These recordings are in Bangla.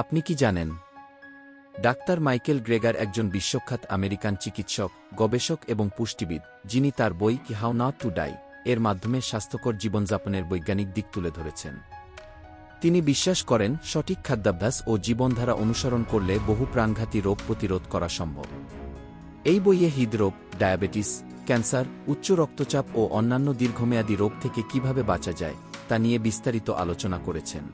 আপনি কি জানেন? ডাক্তার মাইকেল গ্রেগার একজন বিশ্বখ্যাত আমেরিকান চিকিৎসক, গবেষক এবং পুষ্টিবিদ, যিনি তার বই হাউ নট টু ডাই এর মাধ্যমে স্বাস্থ্যকর জীবনযাপনের বৈজ্ঞানিক দিক তুলে ধরেছেন। তিনি বিশ্বাস করেন সঠিক খাদ্যাভ্যাস ও জীবনধারা অনুসরণ করলে বহু প্রাণঘাতী রোগ প্রতিরোধ করা সম্ভব। এই বইয়ে হৃদরোগ, ডায়াবেটিস, ক্যান্সার, উচ্চ রক্তচাপ ও অন্যান্য দীর্ঘমেয়াদী রোগ থেকে কিভাবে বাঁচা যায় তা নিয়ে বিস্তারিত আলোচনা করেছেন।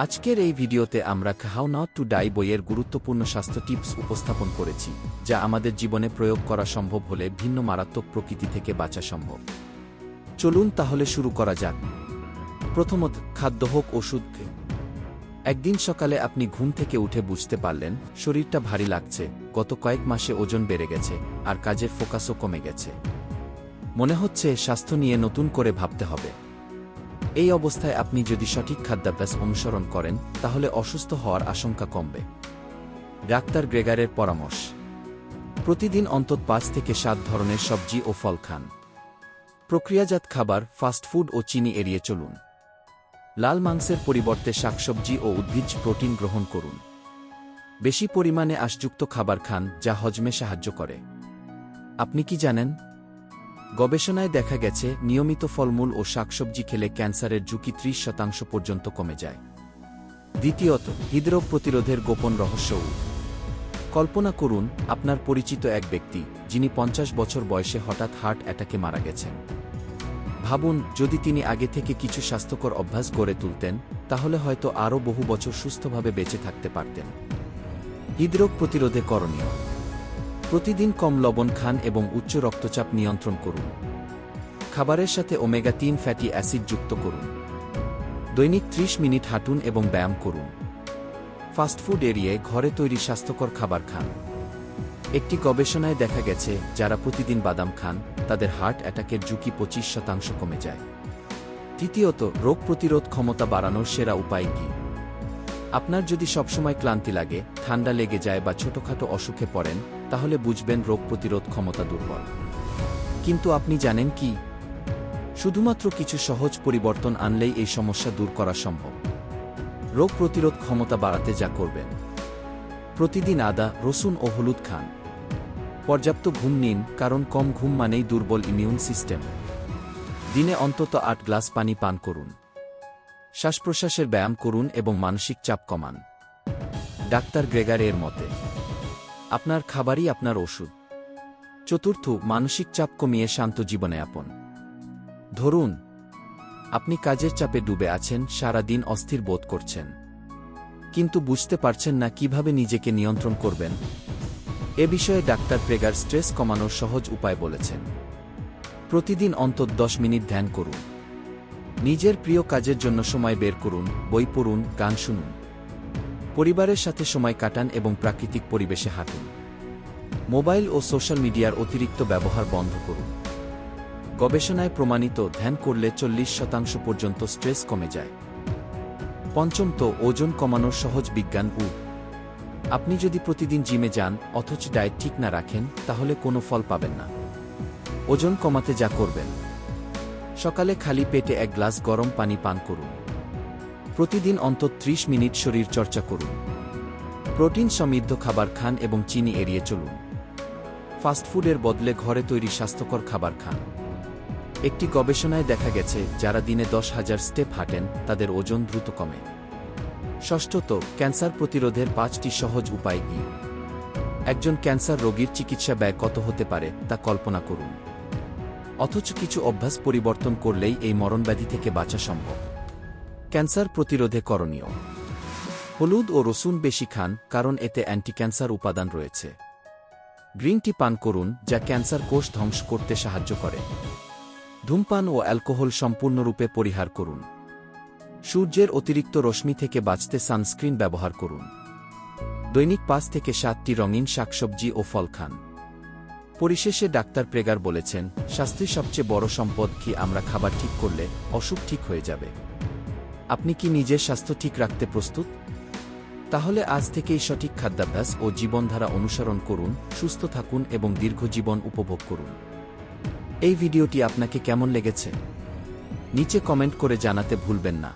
আজকের এই ভিডিওতে আমরা হাউ নট টু ডাই বইয়ের গুরুত্বপূর্ণ স্বাস্থ্য টিপস উপস্থাপন করেছি, যা আমাদের জীবনে প্রয়োগ করা সম্ভব হলে ভিন্ন মারাত্মক প্রকৃতি থেকে বাঁচা সম্ভব। চলুন তাহলে শুরু করা যাক। প্রথমত, খাদ্য হোক ওষুধ। একদিন সকালে আপনি ঘুম থেকে উঠে বুঝতে পারলেন শরীরটা ভারী লাগছে, গত কয়েক মাসে ওজন বেড়ে গেছে, আর কাজের ফোকাসও কমে গেছে। মনে হচ্ছে স্বাস্থ্য নিয়ে নতুন করে ভাবতে হবে। এই অবস্থায় আপনি যদি সঠিক খাদ্যাভ্যাস অনুসরণ করেন তাহলে অসুস্থ হওয়ার আশঙ্কা কমবে। ডাক্তার গ্রেগারের পরামর্শ: প্রতিদিন অন্তত 5 থেকে 7 ধরনের সবজি ও ফল খান। প্রক্রিয়াজাত খাবার, ফাস্টফুড ও চিনি এড়িয়ে চলুন। লাল মাংসের পরিবর্তে শাকসবজি ও উদ্ভিজ্জ প্রোটিন গ্রহণ করুন। বেশি পরিমাণে আঁশযুক্ত খাবার খান, যা হজমে সাহায্য করে। আপনি কি জানেন? গবেষণায় দেখা গেছে নিয়মিত ফলমূল ও শাকসবজি খেলে ক্যান্সারের ঝুঁকি 30% পর্যন্ত কমে যায়। দ্বিতীয়ত, হৃদরোগ প্রতিরোধের গোপন রহস্য। কল্পনা করুন আপনার পরিচিত এক ব্যক্তি, যিনি 50 বছর বয়সে হঠাৎ হার্ট অ্যাটাকে মারা গেছেন। ভাবুন, যদি তিনি আগে থেকে কিছু স্বাস্থ্যকর অভ্যাস গড়ে তুলতেন, তাহলে হয়তো আরও বহু বছর সুস্থভাবে বেঁচে থাকতে পারতেন। হৃদরোগ প্রতিরোধে করণীয়: প্রতিদিন কম লবণ খান এবং উচ্চ রক্তচাপ নিয়ন্ত্রণ করুন। খাবারের সাথে ওমেগা-3 ফ্যাটি অ্যাসিড যুক্ত করুন। দৈনিক 30 মিনিট হাঁটুন এবং ব্যায়াম করুন। ফাস্টফুড এড়িয়ে ঘরে তৈরি স্বাস্থ্যকর খাবার খান। একটি গবেষণায় দেখা গেছে যারা প্রতিদিন বাদাম খান, তাদের হার্ট অ্যাটাকের ঝুঁকি 25% কমে যায়। তৃতীয়ত, রোগ প্রতিরোধ ক্ষমতা বাড়ানোর সেরা উপায় কি? আপনার যদি সবসময় ক্লান্তি লাগে, ঠান্ডা লেগে যায় বা ছোটখাটো অসুখে পড়েন, তাহলে বুঝবেন রোগ প্রতিরোধ ক্ষমতা দুর্বল। কিন্তু আপনি জানেন কি? শুধুমাত্র কিছু সহজ পরিবর্তন আনলেই এই সমস্যা দূর করা সম্ভব। রোগ প্রতিরোধ ক্ষমতা বাড়াতে যা করবেন: প্রতিদিন আদা, রসুন ও হলুদ খান। পর্যাপ্ত ঘুম নিন, কারণ কম ঘুম মানেই দুর্বল ইমিউন সিস্টেম। দিনে অন্তত 8 গ্লাস পানি পান করুন। শ্বাসপ্রশ্বাসের ব্যায়াম করুন এবং মানসিক চাপ কমান। ডাক্তার গ্রেগার এর মতে, আপনার খাবারই আপনার ওষুধ। চতুর্থ, মানসিক চাপ কমিয়ে শান্ত জীবনযাপন। ধরুন আপনি কাজের চাপে ডুবে আছেন, সারা দিন অস্থির বোধ করছেন, কিন্তু বুঝতে পারছেন না কিভাবে নিজেকে নিয়ন্ত্রণ করবেন। এ বিষয়ে ডাক্তার গ্রেগার স্ট্রেস কমানোর সহজ উপায় বলেছেন। প্রতিদিন অন্তত 10 মিনিট ধ্যান করুন। নিজের প্রিয় কাজের জন্য সময় বের করুন, বই পড়ুন, গান শুনুন। পরিবারের সাথে সময় কাটান এবং প্রাকৃতিক পরিবেশে হাঁটুন। মোবাইল ও সোশ্যাল মিডিয়ার অতিরিক্ত ব্যবহার বন্ধ করুন। গবেষণায় প্রমাণিত ধ্যান করলে 40% পর্যন্ত স্ট্রেস কমে যায়। পঞ্চমত, ওজন কমানোর সহজ বিজ্ঞান। আপনি যদি প্রতিদিন জিমে যান অথচ ডায়েট ঠিক না রাখেন, তাহলে কোনো ফল পাবেন না। ওজন কমাতে যা করবেন: সকালে খালি পেটে 1 গ্লাস গরম পানি পান করুন। প্রতিদিন অন্তত 30 মিনিট শরীর চর্চা করুন। প্রোটিন সমৃদ্ধ খাবার খান এবং চিনি এড়িয়ে চলুন। ফাস্টফুডের বদলে ঘরে তৈরি স্বাস্থ্যকর খাবার খান। একটি গবেষণায় দেখা গেছে যারা দিনে 10,000 স্টেপ হাঁটেন, তাদের ওজন দ্রুত কমে। ষষ্ঠত, ক্যান্সার প্রতিরোধের 5টি সহজ উপায় কি? একজন ক্যান্সার রোগীর চিকিৎসা ব্যয় কত হতে পারে তা কল্পনা করুন। অথচ কিছু অভ্যাস পরিবর্তন করলেই এই মরণব্যাধি থেকে বাঁচা সম্ভব। ক্যান্সার প্রতিরোধে করণীয়: হলুদ ও রসুন বেশি খান, কারণ এতে অ্যান্টি-ক্যান্সার উপাদান রয়েছে। গ্রিন টি পান করুন, যা ক্যান্সার কোষ ধ্বংস করতে সাহায্য করে। ধূমপান ও অ্যালকোহল সম্পূর্ণরূপে পরিহার করুন। সূর্যের অতিরিক্ত রশ্মি থেকে বাঁচতে সানস্ক্রিন ব্যবহার করুন। দৈনিক 5 থেকে 7টি রঙিন শাকসবজি ও ফল খান। পরিশেষে ডাক্তার গ্রেগার বলেছেন, স্বাস্থ্যই সবচেয়ে বড় সম্পদ। কি আমরা খাবার ঠিক করলে অসুখ ঠিক হয়ে যাবে। আপনি কি নিজের স্বাস্থ্য ঠিক রাখতে প্রস্তুত? তাহলে আজ থেকেই সঠিক খাদ্যাভ্যাস ও জীবনধারা অনুসরণ করুন, সুস্থ থাকুন এবং দীর্ঘ জীবন উপভোগ করুন। এই ভিডিওটি আপনাকে কেমন লেগেছে? নিচে কমেন্ট করে জানাতে ভুলবেন না।